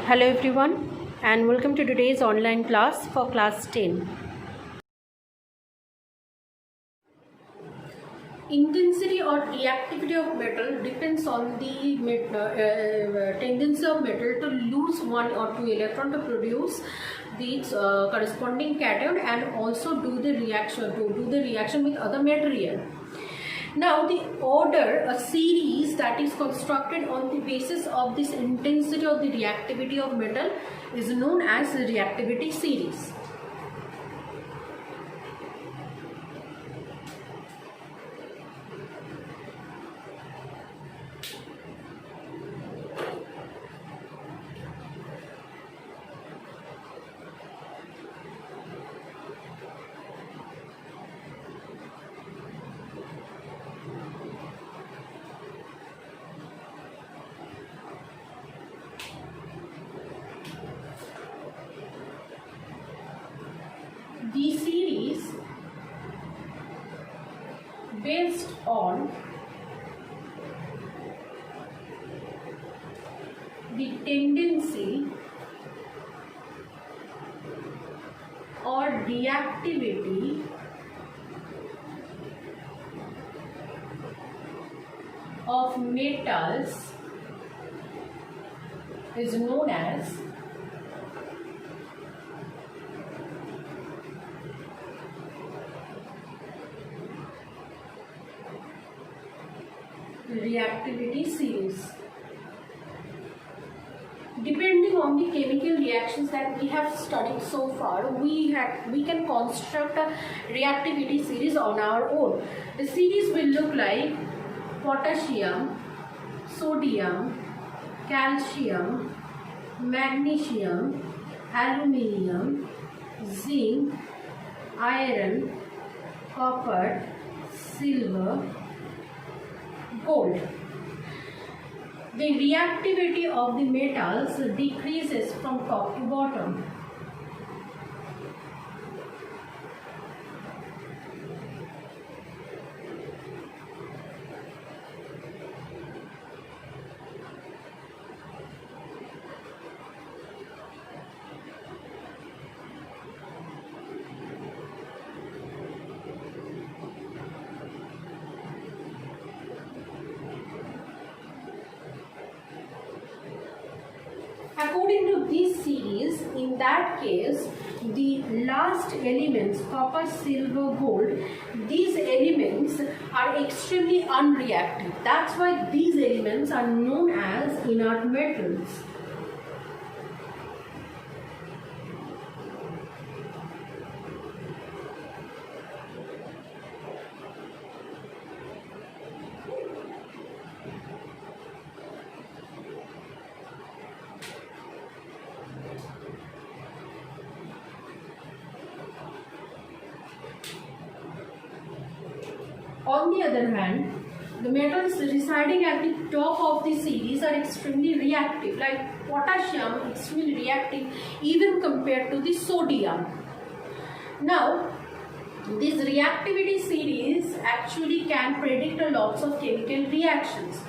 Hello everyone and welcome to today's online class for class 10. Intensity or reactivity of metal depends on the tendency of metal to lose one or two electron to produce the corresponding cation and also do the reaction with other material. Now the order, a series that is constructed on the basis of this intensity of the reactivity of metal is known as the reactivity series. The series based on the tendency or reactivity of metals is known as reactivity series. Depending on the chemical reactions that we have studied so far, we can construct a reactivity series on our own. The series will look like potassium, sodium, calcium, magnesium, aluminium, zinc, iron, copper, silver, gold. The reactivity of the metals decreases from top to bottom. According to this series, in that case, the last elements, copper, silver, gold, these elements are extremely unreactive. That's why these elements are known as inert metals. On the other hand, the metals residing at the top of the series are extremely reactive, like potassium, extremely reactive even compared to the sodium. Now, this reactivity series actually can predict a lots of chemical reactions,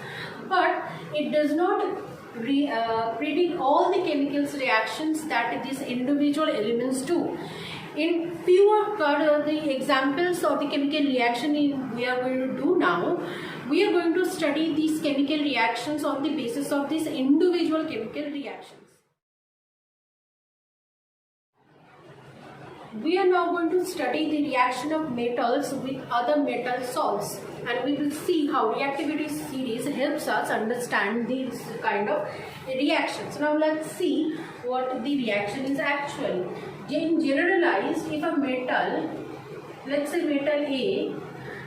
but it does not predict all the chemicals reactions that these individual elements do. In few of the examples of the chemical reaction we are going to do now, we are going to study these chemical reactions on the basis of these individual chemical reactions. We are now going to study the reaction of metals with other metal salts, and we will see how reactivity series helps us understand these kind of reactions. Now let's see what the reaction is actually. In generalized, if a metal, let's say metal A,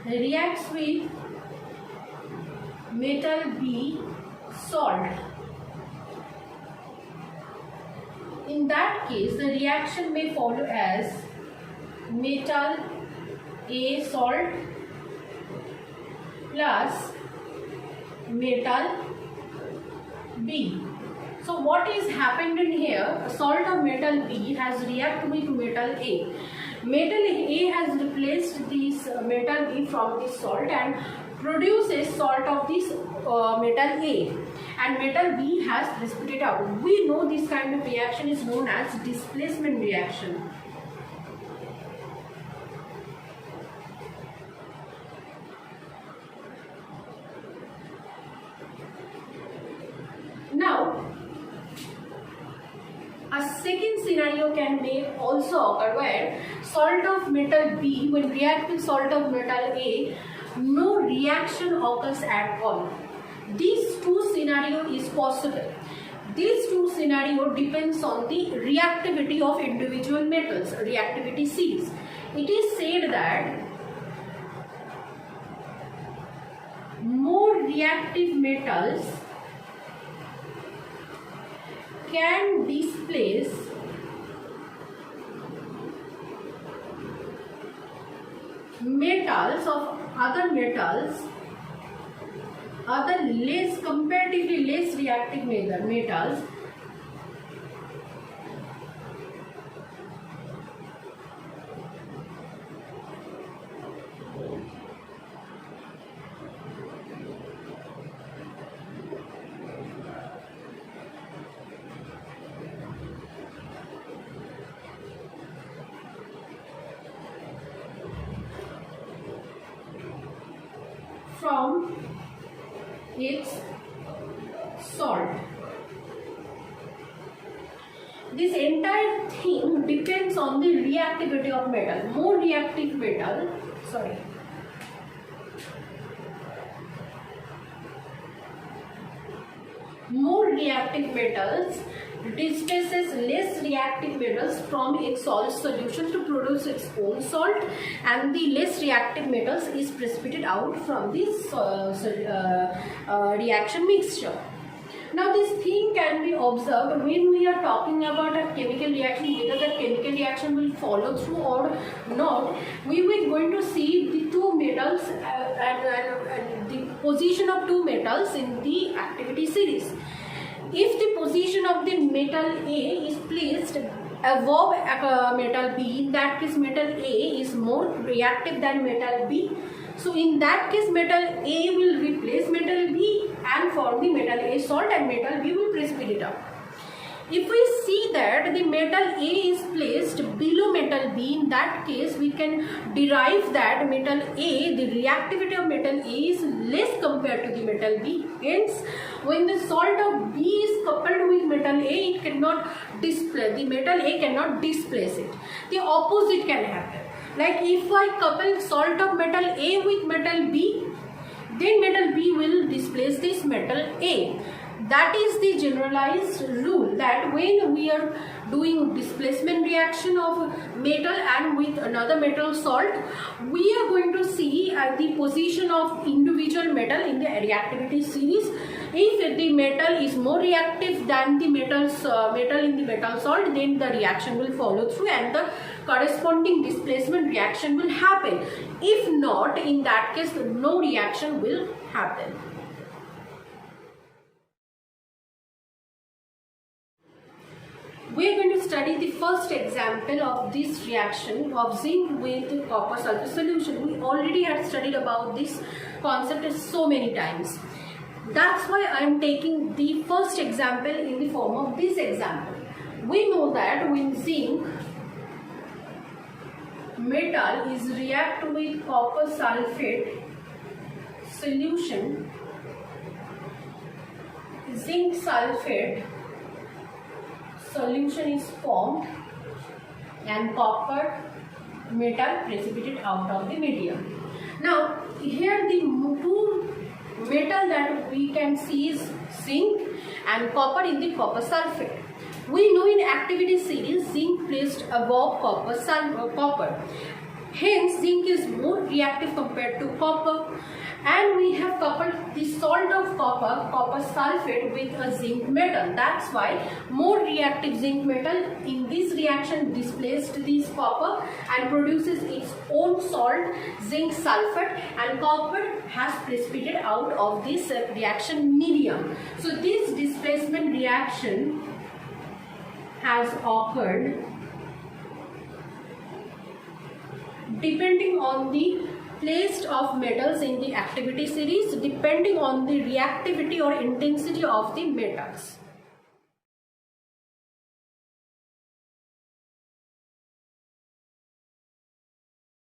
reacts with metal B salt, in that case the reaction may follow as metal A salt plus metal B. So what is happened in here, a salt of metal B has reacted with metal A. Metal A has replaced this metal B from this salt and produces salt of this metal A, and metal B has precipitated out. We know this kind of reaction is known as displacement reaction. Now, a second scenario can may also occur where salt of metal B will react with salt of metal A, no reaction occurs at all. These two scenario is possible. These two scenario depends on the reactivity of individual metals, reactivity series. It is said that more reactive metals can displace metals of other metals, other comparatively less reactive metals, from its salt. This entire thing depends on the reactivity of metal. More reactive metal, more reactive metals displaces less reactive metals from its salt solution to produce its own salt, and the less reactive metals is precipitated out from this reaction mixture. Now this thing can be observed when we are talking about a chemical reaction, whether the chemical reaction will follow through or not. We will going to see the two metals and the position of two metals in the activity series. If the position of the metal A is placed above metal B, in that case metal A is more reactive than metal B. So in that case metal A will replace metal B and form the metal A salt, and metal B will precipitate out. If we see that the metal A is placed below metal B, in that case we can derive that metal A, the reactivity of metal A is less compared to the metal B. Hence, when the salt of B is coupled with metal A, it cannot displace, the metal A cannot displace it. The opposite can happen. Like if I couple salt of metal A with metal B, then metal B will displace this metal A. That is the generalized rule, that when we are doing displacement reaction of metal and with another metal salt, we are going to see the position of individual metal in the reactivity series. If the metal is more reactive than the metal in the metal salt, then the reaction will follow through and the corresponding displacement reaction will happen. If not, in that case, no reaction will happen. We are going to study the first example of this reaction of zinc with copper sulfate solution. We already had studied about this concept so many times. That's why I am taking the first example in the form of this example. We know that when zinc metal is react with copper sulfate solution, zinc sulfate solution is formed and copper metal precipitated out of the medium. Now here the two metal that we can see is zinc and copper in the copper sulfate. We know in activity series zinc placed above copper. Hence zinc is more reactive compared to copper, and we have coupled the salt of copper sulfate with a zinc metal. That's why more reactive zinc metal in this reaction displaced this copper and produces its own salt, zinc sulfate, and copper has precipitated out of this reaction medium. So this displacement reaction has occurred depending on the placed of metals in the activity series depending on the reactivity or intensity of the metals.